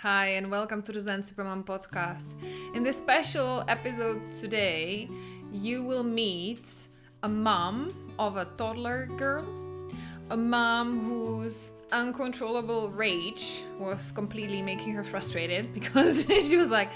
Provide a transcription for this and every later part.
Hi, and welcome to the Zen Supermom podcast. In this special episode today, you will meet a mom of a toddler girl, a mom whose uncontrollable rage was completely making her frustrated because she was like,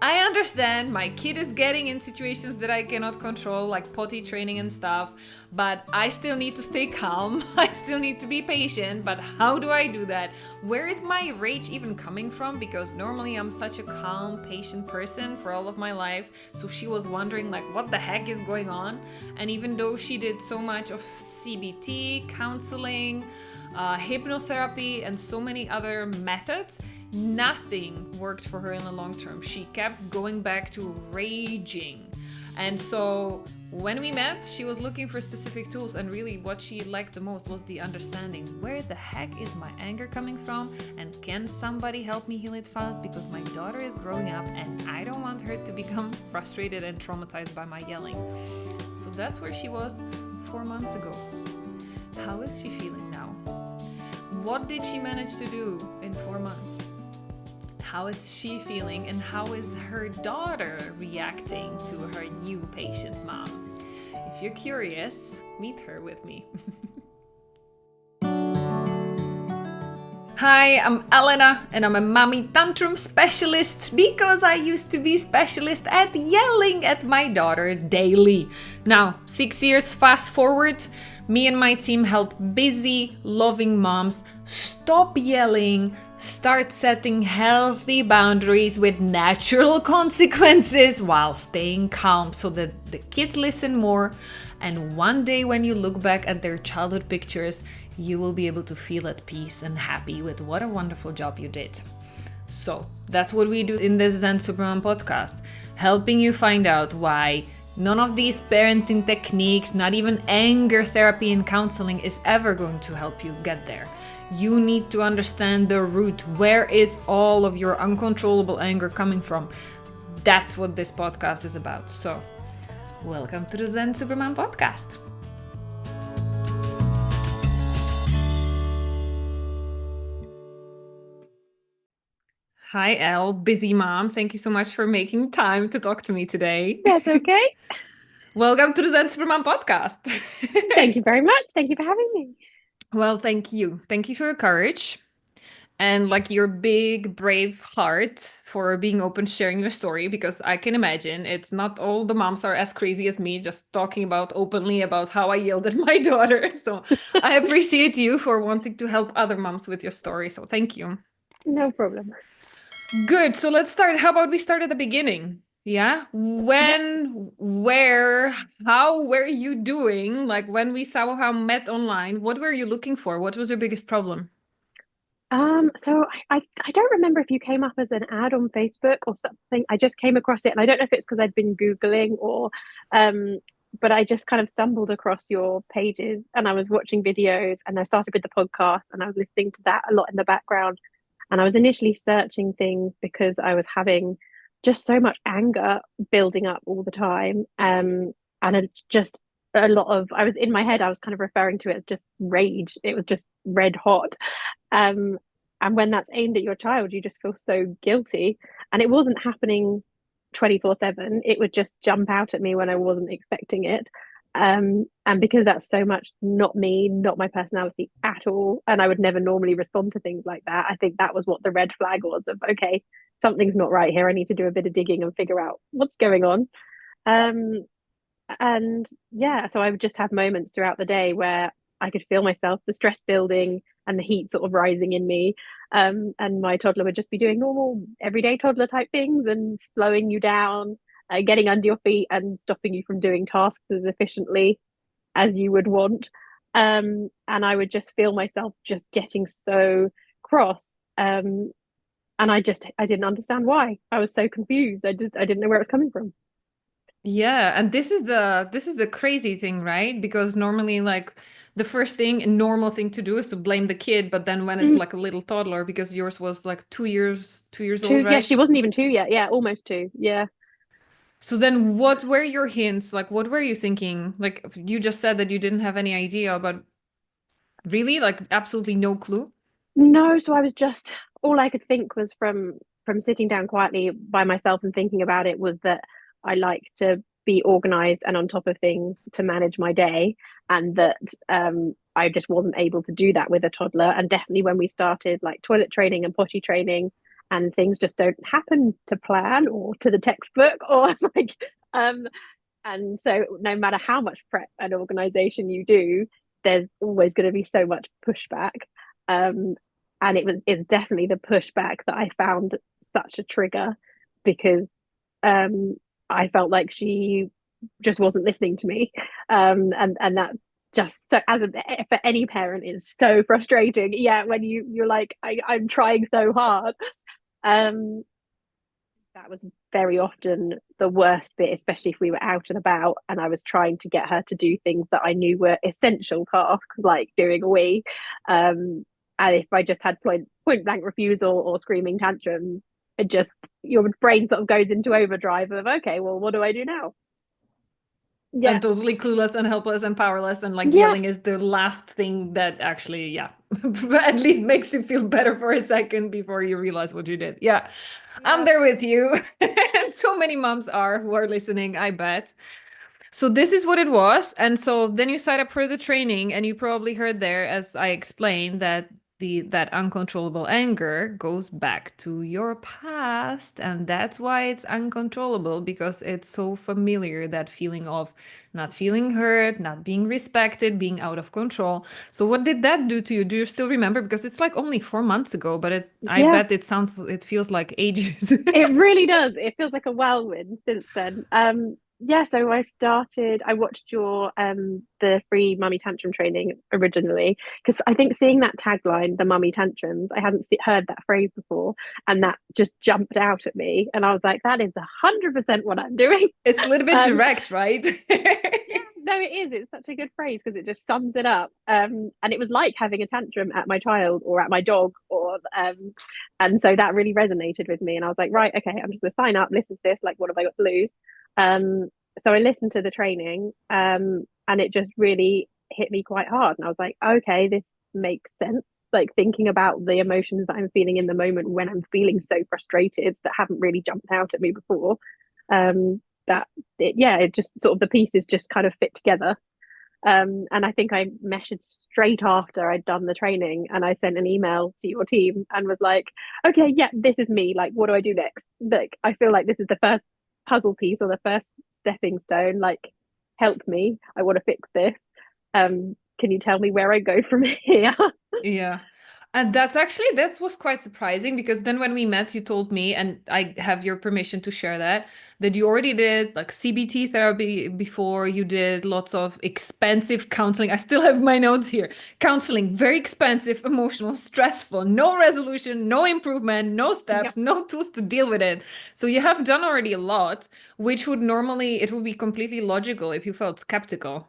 I understand my kid is getting in situations that I cannot control, like potty training and stuff, but I still need to stay calm. I still need to be patient, but how do I do that? Where is my rage even coming from? Because normally I'm such a calm, patient person for all of my life. So she was wondering, like, what the heck is going on? And even though she did so much of CBT, counseling, hypnotherapy, and so many other methods, nothing worked for her in the long term. She kept going back to raging. And so when we met, she was looking for specific tools, and really what she liked the most was the understanding. Where the heck is my anger coming from? And can somebody help me heal it fast? Because my daughter is growing up and I don't want her to become frustrated and traumatized by my yelling. So that's where she was 4 months ago. How is she feeling now? What did she manage to do in 4 months? How is she feeling, and how is her daughter reacting to her new patient mom? If you're curious, meet her with me. Hi, I'm Alena, and I'm a mommy tantrum specialist because I used to be specialist at yelling at my daughter daily. Now, 6 years fast forward, me and my team help busy, loving moms stop yelling, start setting healthy boundaries with natural consequences while staying calm so that the kids listen more. And one day when you look back at their childhood pictures, you will be able to feel at peace and happy with what a wonderful job you did. So that's what we do in this Zen Supermom podcast, helping you find out why none of these parenting techniques, not even anger therapy and counseling, is ever going to help you get there. You need to understand the root. Where is all of your uncontrollable anger coming from? That's what this podcast is about. So, welcome to the Zen Supermom podcast. Hi, Elle, busy mom. Thank you so much for making time to talk to me today. That's okay. Welcome to the Zen Supermom podcast. Thank you very much. Thank you for having me. Well, thank you. Thank you for your courage and like your big, brave heart for being open, sharing your story, because I can imagine it's not all the moms are as crazy as me, just talking about openly about how I yelled at my daughter. So I appreciate you for wanting to help other moms with your story. So thank you. No problem. Good. So let's start. How about we start at the beginning? Yeah. Yeah. Where, how were you doing? Like when we somehow met online, what were you looking for? What was your biggest problem? So I don't remember if you came up as an ad on Facebook or something. I just came across it, and I don't know if it's because I'd been Googling or um but I just kind of stumbled across your pages, and I was watching videos, and I started with the podcast, and I was listening to that a lot in the background. And I was initially searching things because I was having just so much anger building up all the time. And it just a lot of, I was in my head, I was kind of referring to it as just rage. It was just red hot. Um, and when that's aimed at your child, you just feel so guilty. And it wasn't happening 24/7. It would just jump out at me when I wasn't expecting it. And because that's so much not me, not my personality at all, and I would never normally respond to things like that, I think that was what the red flag was of, okay, something's not right here. I need to do a bit of digging and figure out what's going on. Um, and yeah, so I would just have moments throughout the day where I could feel myself, the stress building and the heat sort of rising in me. And my toddler would just be doing normal, everyday toddler type things and slowing you down, getting under your feet and stopping you from doing tasks as efficiently as you would want. And I would just feel myself just getting so cross. And I didn't understand why. I was so confused. I didn't know where it was coming from. Yeah, and this is the crazy thing, right? Because normally like the first thing, a normal thing to do is to blame the kid, but then when it's Mm, like a little toddler, because yours was like 2 years old, two, yeah, right? she wasn't even two yet. Yeah, almost two. Yeah. So then what were your hints? Like what were you thinking? Like you just said that you didn't have any idea, but really like absolutely no clue? No, so I was just all I could think was from sitting down quietly by myself and thinking about it was that I like to be organized and on top of things to manage my day, and that I just wasn't able to do that with a toddler. And definitely when we started like toilet training and potty training, and things just don't happen to plan or to the textbook or like and so no matter how much prep and organization you do, there's always going to be so much pushback. Um, and it's definitely the pushback that I found such a trigger, because um, I felt like she just wasn't listening to me. And that just so as for any parent is so frustrating. Yeah, when you're like, I'm trying so hard. Um, that was very often the worst bit, especially if we were out and about and I was trying to get her to do things that I knew were essential tasks, like doing a wee. And if I just had point blank refusal or screaming tantrums, it just, your brain sort of goes into overdrive of, okay, well, what do I do now? Yeah. And totally clueless and helpless and powerless, and like Yeah. yelling is the last thing that actually, yeah, at least makes you feel better for a second before you realize what you did. Yeah, I'm Yeah. there with you. And so many moms are who are listening, I bet. So this is what it was. And so then you signed up for the training, and you probably heard there, as I explained, that that uncontrollable anger goes back to your past. And that's why it's uncontrollable, because it's so familiar, that feeling of not feeling heard, not being respected, being out of control. So what did that do to you? Do you still remember? Because it's like only 4 months ago, but I Yeah. bet it feels like ages. It really does. It feels like a whirlwind since then. Yeah, so I watched your the free mummy tantrum training originally, because I think seeing that tagline, the mummy tantrums, I hadn't heard that phrase before, and that just jumped out at me, and I was like, that is 100% what I'm doing. It's a little bit Um, direct, right? yeah, no, it is. It's such a good phrase because it just sums it up. And it was like having a tantrum at my child or at my dog, or and so that really resonated with me. And I was like, right, okay, I'm just gonna sign up, listen to this. Like, what have I got to lose? So I listened to the training, and it just really hit me quite hard. And I was like, okay, this makes sense. Like thinking about the emotions that I'm feeling in the moment when I'm feeling so frustrated that haven't really jumped out at me before. That it just sort of the pieces just kind of fit together. And I think I messaged straight after I'd done the training, and I sent an email to your team and was like, okay, yeah, this is me. Like, what do I do next? Like, I feel like this is the first puzzle piece or the first stepping stone. Like, help me. I want to fix this. Can you tell me where I go from here? Yeah. And that was quite surprising, because then when we met, you told me, and I have your permission to share that you already did like CBT therapy before, you did lots of expensive counseling. I still have my notes here. Counseling, very expensive, emotional, stressful, no resolution, no improvement, no Yep. steps, no tools to deal with it. So you have done already a lot, which would normally, it would be completely logical if you felt skeptical.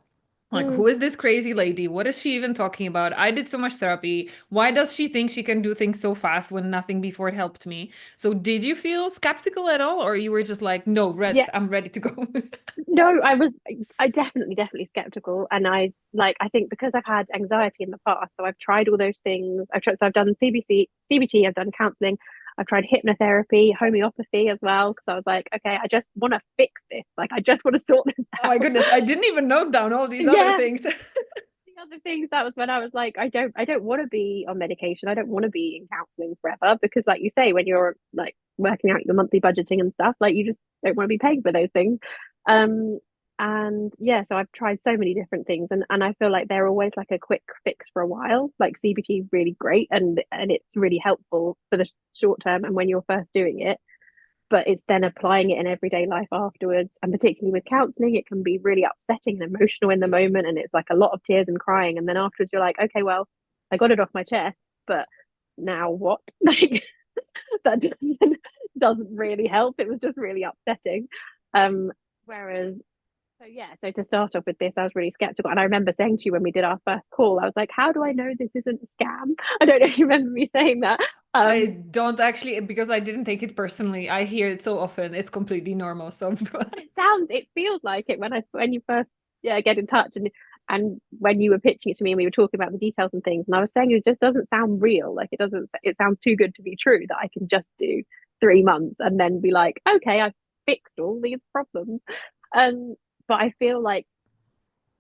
Like, Mm. who is this crazy lady? What is she even talking about? I did so much therapy. Why does she think she can do things so fast when nothing before it helped me? So, did you feel skeptical at all, or you were just like, no, Yeah. I'm ready to go? No, I definitely skeptical. And I think because I've had anxiety in the past, so I've tried all those things. So I've done CBT, I've done counseling, I've tried hypnotherapy, homeopathy as well, because I was like, okay, I just want to fix this. Like, I just want to sort this Oh my out. goodness, I didn't even note down all these other Yeah. things. The other things, that was when I was like, I don't want to be on medication. I don't want to be in counseling forever, because like you say, when you're like working out your monthly budgeting and stuff, like you just don't want to be paying for those things. Um and yeah, so I've tried so many different things, and I feel like they're always like a quick fix for a while. Like CBT is really great, and it's really helpful for the short term and when you're first doing it, but it's then applying it in everyday life afterwards. And particularly with counseling, it can be really upsetting and emotional in the moment, and it's like a lot of tears and crying, and then afterwards you're like, okay, well, I got it off my chest, but now what? Like, that doesn't really help. It was just really upsetting. Whereas so yeah, so to start off with this, I was really skeptical. And I remember saying to you when we did our first call, I was like, how do I know this isn't a scam? I don't know if you remember me saying that. I um don't actually, because I didn't take it personally. I hear it so often. It's completely normal. So, but it feels like it when you first, yeah, get in touch. And when you were pitching it to me and we were talking about the details and things, and I was saying it just doesn't sound real. Like it sounds too good to be true that I can just do 3 months and then be like, okay, I've fixed all these problems. Um, but I feel like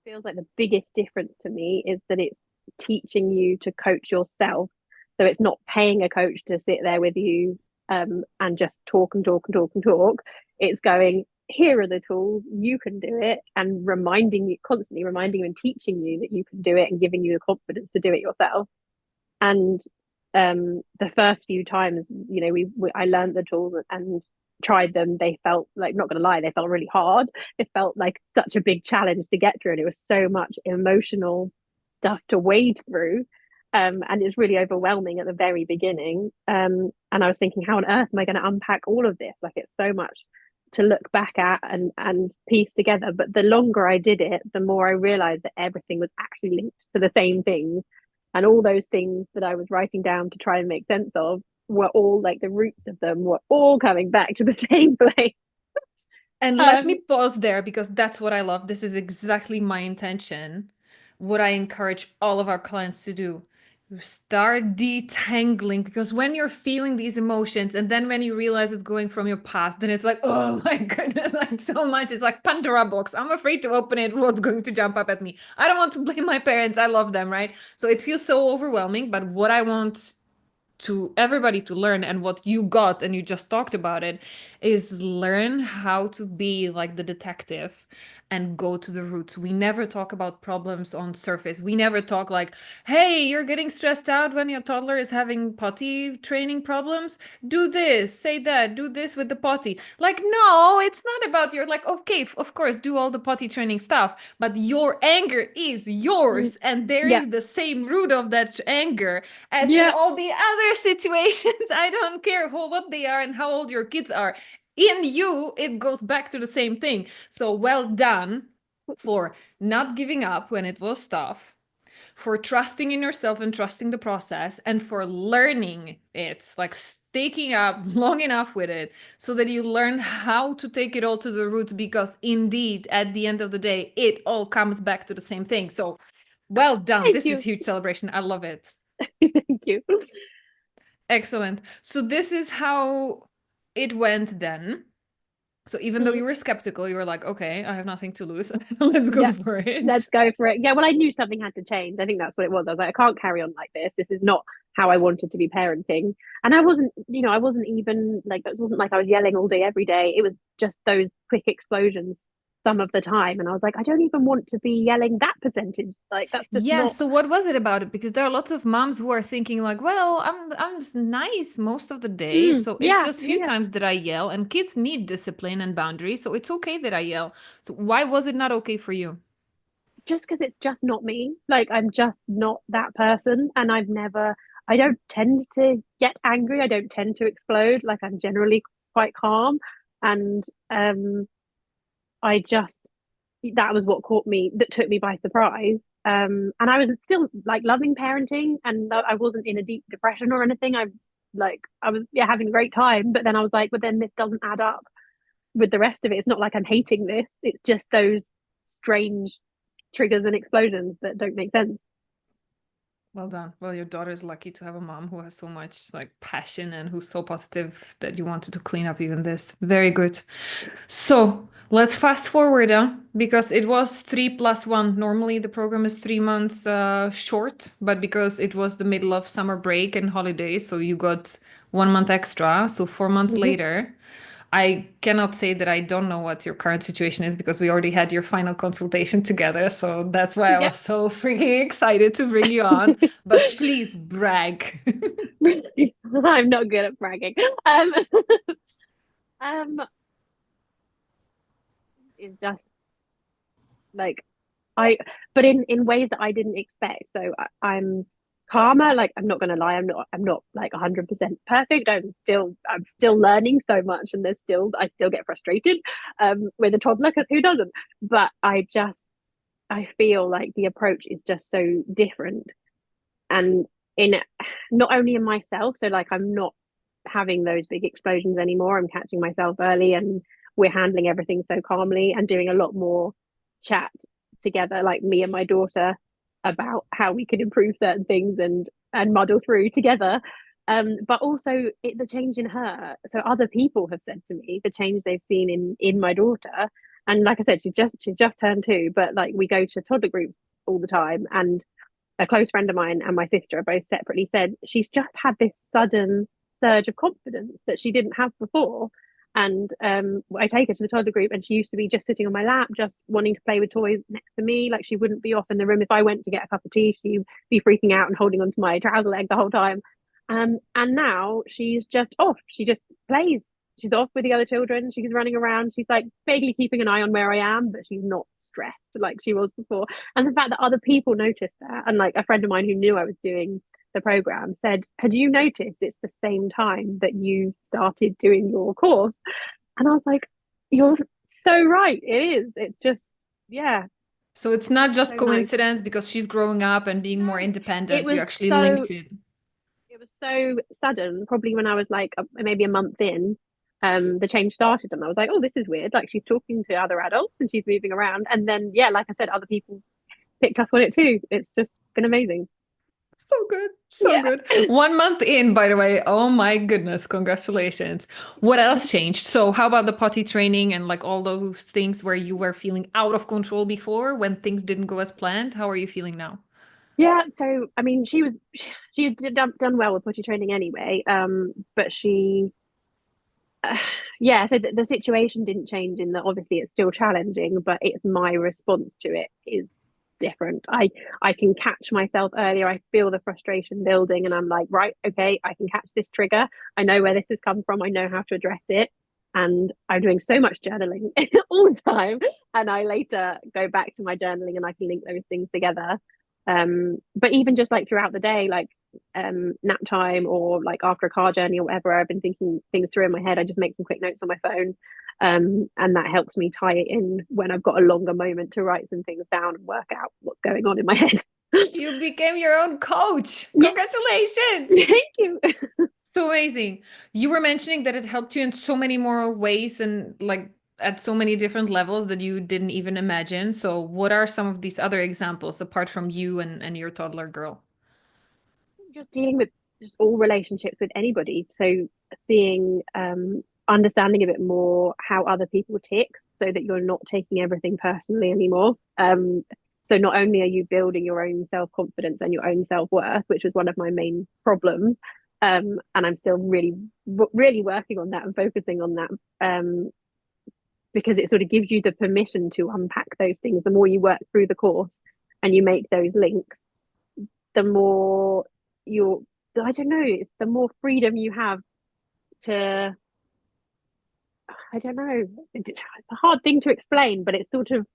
feels like the biggest difference to me is that it's teaching you to coach yourself. So it's not paying a coach to sit there with you and just talk and talk and talk and talk. It's going, here are the tools, you can do it, and reminding you, constantly reminding you and teaching you that you can do it and giving you the confidence to do it yourself. And the first few times, you know, I learned the tools and tried them. They felt like, not gonna lie, they felt really hard. It felt like such a big challenge to get through, and it was so much emotional stuff to wade through. And it's really overwhelming at the very beginning. And I was thinking, how on earth am I going to unpack all of this? Like, it's so much to look back at and piece together. But the longer I did it, the more I realized that everything was actually linked to the same things. And all those things that I was writing down to try and make sense of were all, like, the roots of them were all coming back to the same place. And let me pause there because that's what I love. This is exactly my intention. What I encourage all of our clients to do. You start detangling, because when you're feeling these emotions and then when you realize it's going from your past, then it's like, oh my goodness, like so much. It's like Pandora box. I'm afraid to open it. What's going to jump up at me? I don't want to blame my parents. I love them, right? So it feels so overwhelming. But what I want to everybody to learn, and what you got and you just talked about it, is learn how to be like the detective and go to the roots. We never talk about problems on surface. We never talk like, hey, you're getting stressed out when your toddler is having potty training problems, do this, say that, do this with the potty. Like, no, it's not about your, like, okay, of course, do all the potty training stuff, but your anger is yours, and there Yeah. is the same root of that anger as in Yeah. all the other situations. I don't care what they are and how old your kids are. In you, it goes back to the same thing. So well done for not giving up when it was tough, for trusting in yourself and trusting the process, and for learning it, like sticking up long enough with it so that you learn how to take it all to the root, because indeed, at the end of the day, it all comes back to the same thing. So well done. Thank This is you. huge celebration. I love it. Thank you. Excellent. So this is how it went then. So even though you were skeptical, you were like, okay, I have nothing to lose. Let's go Yeah, for it. let's go for it. Yeah, well, I knew something had to change. I think that's what it was. I was like, I can't carry on like this. This is not how I wanted to be parenting. And I wasn't, you know, I wasn't even like, it wasn't like I was yelling all day, every day. It was just those quick explosions some of the time. And I was like, I don't even want to be yelling that percentage. Like, that's just Yeah, not. so what was it about it? Because there are lots of moms who are thinking like, well, I'm nice most of the day, so it's Yeah, just yeah, few yeah. times that I yell, and kids need discipline and boundaries, so it's okay that I yell. So why was it not okay for you? Just because it's just not me. Like, I'm just not that person. And I don't tend to get angry. I don't tend to explode. Like, I'm generally quite calm. And I just, that was what that took me by surprise. And I was still like loving parenting, and I wasn't in a deep depression or anything. I was, yeah, having a great time. But then I was like, but then this doesn't add up with the rest of it. It's not like I'm hating this. It's just those strange triggers and explosions that don't make sense. Well done. Well, your daughter is lucky to have a mom who has so much like passion and who's so positive that you wanted to clean up even this. Very good. So let's fast forward, because it was 3+1. Normally the program is 3 months short, but because it was the middle of summer break and holidays, so you got 1 month extra. So 4 months later, I cannot say that I don't know what your current situation is because we already had your final consultation together. So that's why I Yeah. was so freaking excited to bring you on. But please brag. I'm not good at bragging. Um, it's just like I, but in ways that I didn't expect. So I'm calmer. Like, I'm not gonna lie, I'm not like 100% perfect. I'm still learning so much, and I still get frustrated with a toddler, because who doesn't? But I feel like the approach is just so different, and in not only in myself. So like, I'm not having those big explosions anymore. I'm catching myself early, and we're handling everything so calmly and doing a lot more chat together, like me and my daughter, about how we could improve certain things and muddle through together. But also the change in her. So other people have said to me the change they've seen in my daughter. And like I said, she just turned 2, but like we go to toddler groups all the time. And a close friend of mine and my sister both separately said she's just had this sudden surge of confidence that she didn't have before. And I take her to the toddler group, and she used to be just sitting on my lap, just wanting to play with toys next to me. Like she wouldn't be off in the room. If I went to get a cup of tea, she'd be freaking out and holding onto my trouser leg the whole time. And now she's just off. She just plays. She's off with the other children. She's running around. She's like vaguely keeping an eye on where I am, but she's not stressed like she was before. And the fact that other people noticed that, and like a friend of mine who knew I was doing the program said, "Had you noticed it's the same time that you started doing your course?" And I was like, "You're so right. It is. It's just, yeah, So it's not just so nice." coincidence because she's growing up and being more No, it independent. You was actually so linked it. it was so sudden. Probably when I was like maybe a month in, the change started, and I was like, "Oh, this is weird." Like she's talking to other adults and she's moving around, and then yeah, like I said, other people picked up on it too. It's just been amazing. So good. So Yeah. good. 1 month in, by the way. Oh my goodness. Congratulations. What else changed? So how about the potty training and like all those things where you were feeling out of control before when things didn't go as planned? How are you feeling now? Yeah, so I mean, she had done well with potty training anyway, but yeah, so the situation didn't change in that obviously it's still challenging, but it's my response to it is different. I can catch myself earlier. I feel the frustration building, and I'm like, right, okay, I can catch this trigger. I know where this has come from. I know how to address it, and I'm doing so much journaling all the time. And I later go back to my journaling, and I can link those things together. But even just like throughout the day, like nap time or like after a car journey or whatever, I've been thinking things through in my head. I just make some quick notes on my phone, and that helps me tie it in when I've got a longer moment to write some things down and work out what's going on in my head. You became your own coach. Yeah, Congratulations. thank you. So amazing. You were mentioning that it helped you in so many more ways and like at so many different levels that you didn't even imagine. So what are some of these other examples apart from you and your toddler girl? Just dealing with just all relationships with anybody. So seeing, understanding a bit more how other people tick, so that you're not taking everything personally anymore. So not only are you building your own self confidence and your own self worth, which was one of my main problems, and I'm still really working on that and focusing on that. Because it sort of gives you the permission to unpack those things. The more you work through the course and you make those links, the more you're, I don't know, it's the more freedom you have to, I don't know, it's a hard thing to explain, but it sort of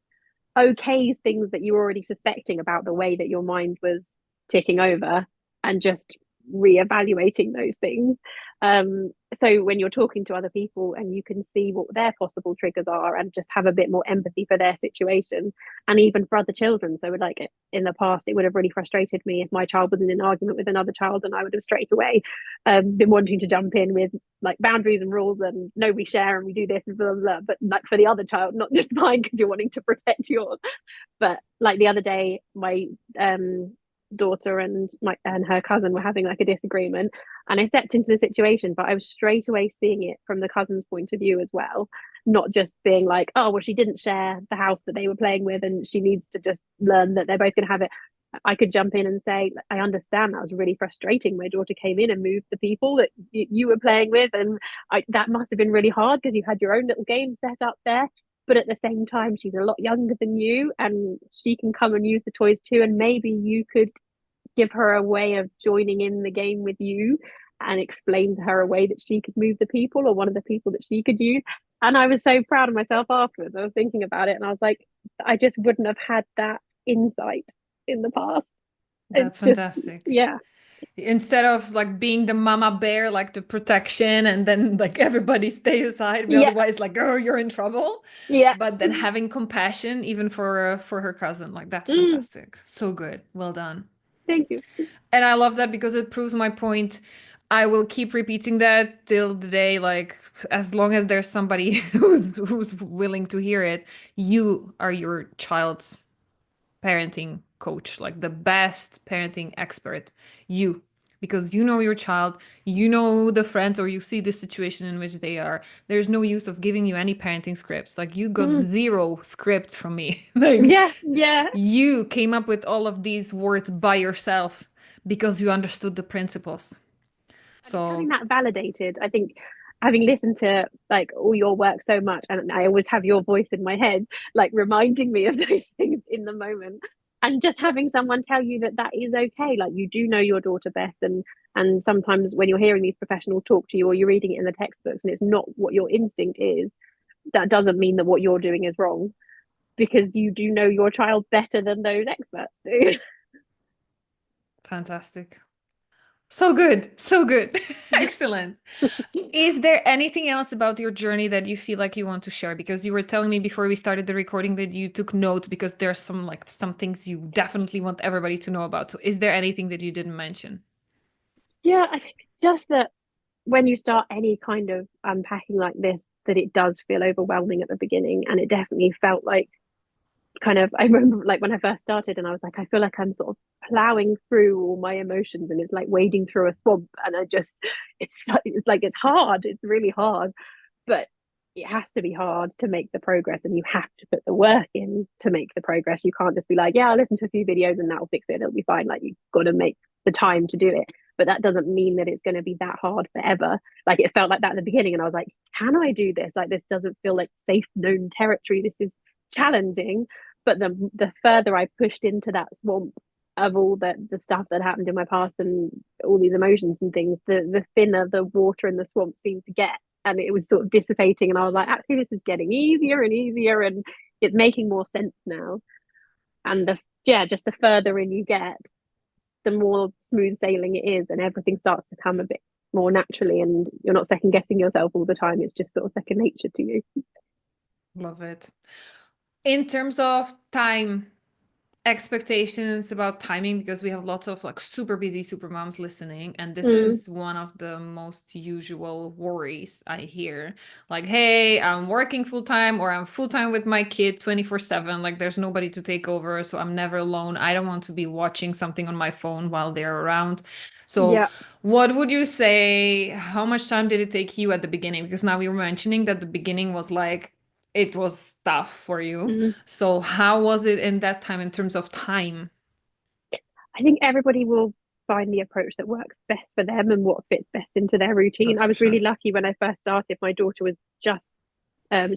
okays things that you were already suspecting about the way that your mind was ticking over, and just reevaluating those things. So when you're talking to other people and you can see what their possible triggers are and just have a bit more empathy for their situation, and even for other children. So like in the past, it would have really frustrated me if my child was in an argument with another child, and I would have straight away been wanting to jump in with like boundaries and rules and no, we share and we do this and blah blah blah. But like for the other child, not just mine, because you're wanting to protect yours. But like the other day, my daughter and her cousin were having like a disagreement, and I stepped into the situation, but I was straight away seeing it from the cousin's point of view as well, not just being like, oh well, she didn't share the house that they were playing with and she needs to just learn that they're both going to have it. I could jump in and say, I understand that was really frustrating. My daughter came in and moved the people that you were playing with, and that must have been really hard because you had your own little game set up there. But at the same time, she's a lot younger than you, and she can come and use the toys too. And maybe you could give her a way of joining in the game with you, and explain to her a way that she could move the people, or one of the people that she could use. And I was so proud of myself afterwards. I was thinking about it, and I was like, I just wouldn't have had that insight in the past. It's That's just, fantastic. yeah, Instead of like being the mama bear, like the protection, and then like everybody stay aside, but yeah, otherwise like, oh, you're in trouble. yeah. But then having compassion even for her cousin, like that's Mm, fantastic. So good. Well done. thank you. And I love that because it proves my point. I will keep repeating that till the day, like as long as there's somebody who's willing to hear it. You are your child's parenting coach, like the best parenting expert, you, because you know your child, you know the friends, or you see the situation in which they are. There's no use of giving you any parenting scripts. Like you got Mm. zero scripts from me. Like Yeah, yeah. you came up with all of these words by yourself because you understood the principles. I think having So that validated, I think having listened to like all your work so much, and I always have your voice in my head, like reminding me of those things in the moment. And just having someone tell you that that is okay, like you do know your daughter best, and sometimes when you're hearing these professionals talk to you or you're reading it in the textbooks and it's not what your instinct is, that doesn't mean that what you're doing is wrong because you do know your child better than those experts do. fantastic. So good. So good. Excellent. Is there anything else about your journey that you feel like you want to share? Because you were telling me before we started the recording that you took notes because there's some things you definitely want everybody to know about. So is there anything that you didn't mention? Yeah, I think just that when you start any kind of unpacking like this, that it does feel overwhelming at the beginning. And it definitely felt like kind of, I remember like when I first started and I was like, I feel like I'm sort of plowing through all my emotions and it's like wading through a swamp. And it's hard. It's really hard, but it has to be hard to make the progress and you have to put the work in to make the progress. You can't just be like, yeah, I'll listen to a few videos and that'll fix it. It'll be fine. Like you've got to make the time to do it. But that doesn't mean that it's going to be that hard forever. Like it felt like that at the beginning. And I was like, can I do this? Like this doesn't feel like safe, known territory. This is challenging. But the further I pushed into that swamp of all the stuff that happened in my past and all these emotions and things, the thinner the water in the swamp seemed to get, and it was sort of dissipating. And I was like, actually, this is getting easier and easier, and it's making more sense now. And just the further in you get, the more smooth sailing it is, and everything starts to come a bit more naturally, and you're not second guessing yourself all the time. It's just sort of second nature to you. Love it. In terms of time, expectations about timing, because we have lots of like super busy super moms listening, and this Mm. is one of the most usual worries I hear, like, hey, I'm working full-time or I'm full-time with my kid 24/7, like there's nobody to take over, so I'm never alone. I don't want to be watching something on my phone while they're around. So Yeah. what would you say, how much time did it take you at the beginning? Because now we were mentioning that the beginning was like it was tough for you. Mm. So how was it in that time in terms of time? I think everybody will find the approach that works best for them and what fits best into their routine. That's I for was really sure. lucky when I first started. My daughter was just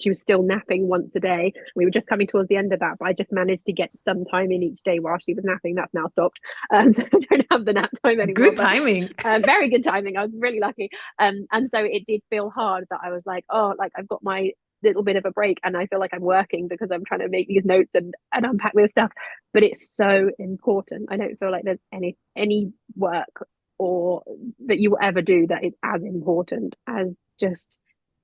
she was still napping once a day. We were just coming towards the end of that, but I just managed to get some time in each day while she was napping. That's now stopped. So I don't have the nap time anymore, Good but timing. very good timing. I was really lucky. And so it did feel hard that I was like, oh, like I've got my little bit of a break and I feel like I'm working because I'm trying to make these notes and unpack this stuff. But it's so important. I don't feel like there's any work or that you will ever do that is as important as just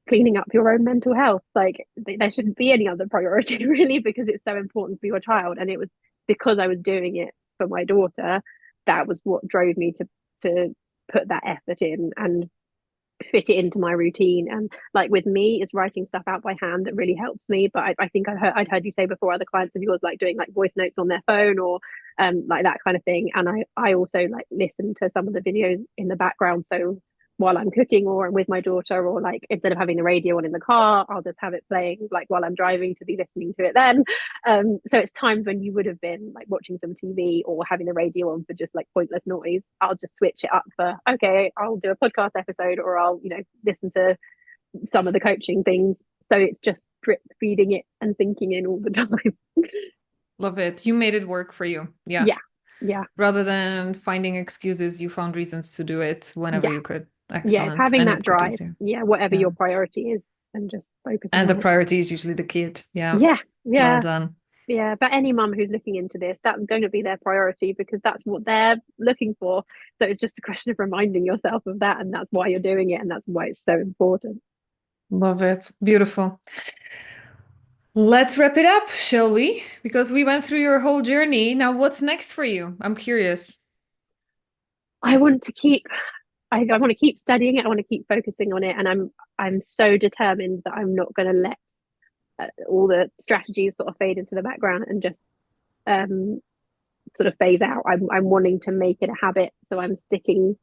cleaning up your own mental health. Like there shouldn't be any other priority really because it's so important for your child. And it was because I was doing it for my daughter that was what drove me to put that effort in and fit it into my routine. And like with me, it's writing stuff out by hand that really helps me. But I think I'd heard you say before, other clients of yours like doing like voice notes on their phone or like that kind of thing. And I also like listen to some of the videos in the background. So while I'm cooking or I'm with my daughter, or like instead of having the radio on in the car, I'll just have it playing like while I'm driving to be listening to it then. So it's times when you would have been like watching some TV or having the radio on for just like pointless noise. I'll just switch it up for, okay, I'll do a podcast episode or I'll, listen to some of the coaching things. So it's just drip feeding it and sinking in all the time. Love it. You made it work for you. Yeah. Yeah. Yeah. Rather than finding excuses, you found reasons to do it whenever Yeah. you could. Yeah. It's Excellent. having And that it got drive. easier. Yeah. Whatever Yeah. your priority is and just focusing And the on it. priority is usually the kid. Yeah. Yeah. Well Yeah. done. Yeah, but any mum who's looking into this, that's going to be their priority because that's what they're looking for. So it's just a question of reminding yourself of that, and that's why you're doing it, and that's why it's so important. Love it. Beautiful. Let's wrap it up, shall we? Because we went through your whole journey. Now, what's next for you? I'm curious. I want to keep I want to keep studying it. I want to keep focusing on it, and I'm so determined that I'm not going to let all the strategies sort of fade into the background and just sort of phase out. I'm wanting to make it a habit, so I'm sticking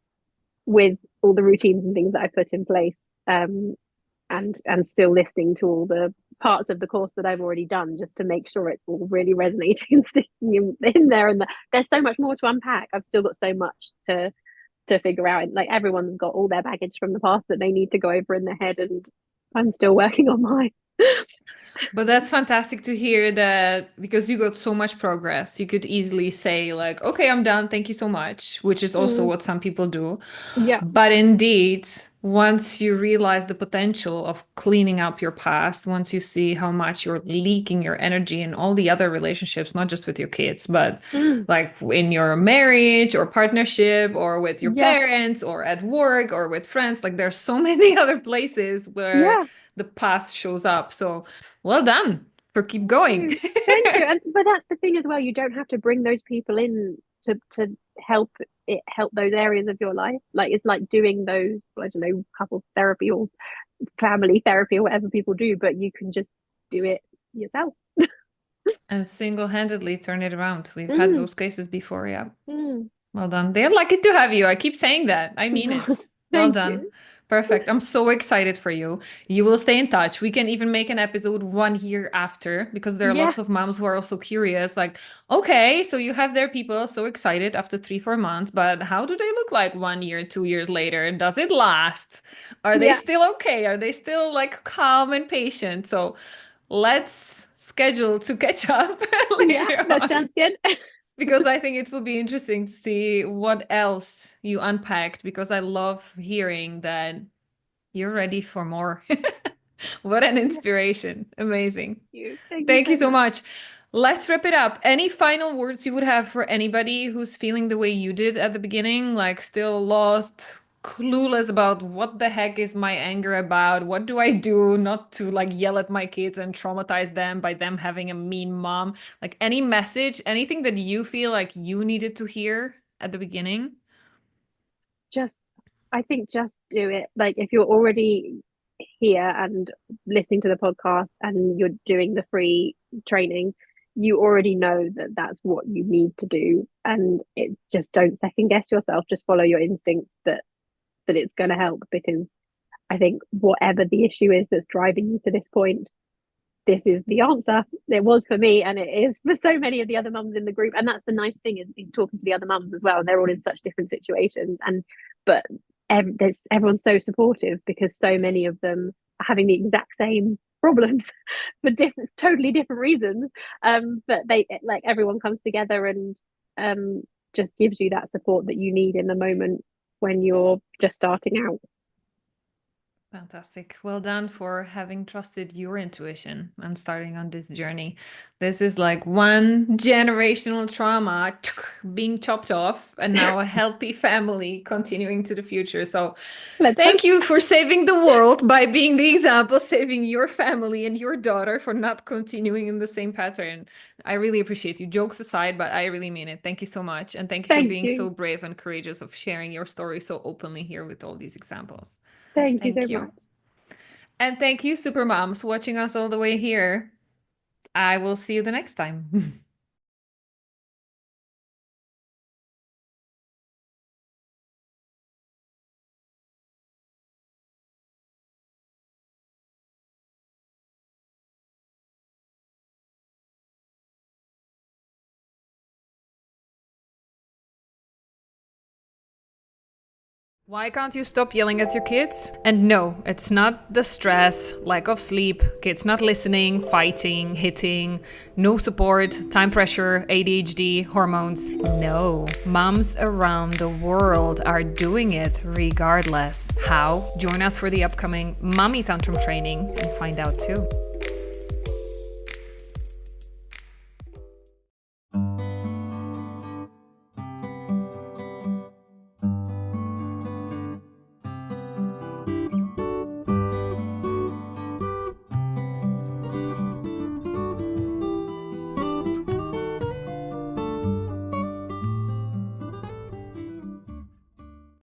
with all the routines and things that I put in place, and still listening to all the parts of the course that I've already done, just to make sure it's all really resonating and sticking in there. And there's so much more to unpack. I've still got so much to figure out. And like, everyone's got all their baggage from the past that they need to go over in their head, and I'm still working on mine. But that's fantastic to hear that, because you got so much progress. You could easily say like, okay, I'm done. Thank you so much, which is also what some people do. Yeah. But indeed, once you realize the potential of cleaning up your past, once you see how much you're leaking your energy in all the other relationships, not just with your kids, but like in your marriage or partnership or with your Yeah. parents or at work or with friends, like there's so many other places where Yeah. the past shows up. So well done for keep going. Thank you. But that's the thing as well. You don't have to bring those people in to help those areas of your life. Like, it's like doing those, I don't know, couples therapy or family therapy or whatever people do, but you can just do it yourself. And single-handedly turn it around. We've had Mm, those cases before, yeah. mm. Well done. They're lucky to have you. I keep saying that. I mean it. Well Thank done. you. Perfect. I'm so excited for you. You will stay in touch. We can even make an episode 1 year after, because there are Yeah. lots of moms who are also curious. Like, okay, so you have their people so excited after 3-4 months, but how do they look like 1 year, 2 years later? Does it last? Are they Yeah. still okay? Are they still like calm and patient? So let's schedule to catch up Yeah. later That on, sounds good. because I think it will be interesting to see what else you unpacked, because I love hearing that you're ready for more. What an Yeah. inspiration. Amazing. Thank you Thank you so so much. much. Let's wrap it up. Any final words you would have for anybody who's feeling the way you did at the beginning, like still lost, clueless about what the heck is my anger about? What do I do not to like yell at my kids and traumatize them by them having a mean mom? Like any message, anything that you feel like you needed to hear at the beginning? Just I think just do it. Like, if you're already here and listening to the podcast and you're doing the free training, you already know that that's what you need to do. And it just, don't second guess yourself. Just follow your instinct that it's going to help, because I think whatever the issue is that's driving you to this point, this is the answer. It was for me, and it is for so many of the other mums in the group. And that's the nice thing, is in talking to the other mums as well. And they're all in such different situations. But everyone's so supportive, because so many of them are having the exact same problems for totally different reasons. But they, like, everyone comes together and just gives you that support that you need in the moment when you're just starting out. Fantastic. Well done for having trusted your intuition and starting on this journey. This is like one generational trauma being chopped off, and now a healthy family continuing to the future. So Let's hope. thank you for saving the world by being the example, saving your family and your daughter for not continuing in the same pattern. I really appreciate you. Jokes aside, but I really mean it. Thank you so much. And thank you for Thank being you. so brave and courageous of sharing your story so openly here with all these examples. Thank you so Thank you. much. And thank you, Supermoms, watching us all the way here. I will see you the next time. Why can't you stop yelling at your kids? And no, it's not the stress, lack of sleep, kids not listening, fighting, hitting, no support, time pressure, ADHD, hormones. No, moms around the world are doing it regardless. How? Join us for the upcoming Mommy Tantrum training and find out too.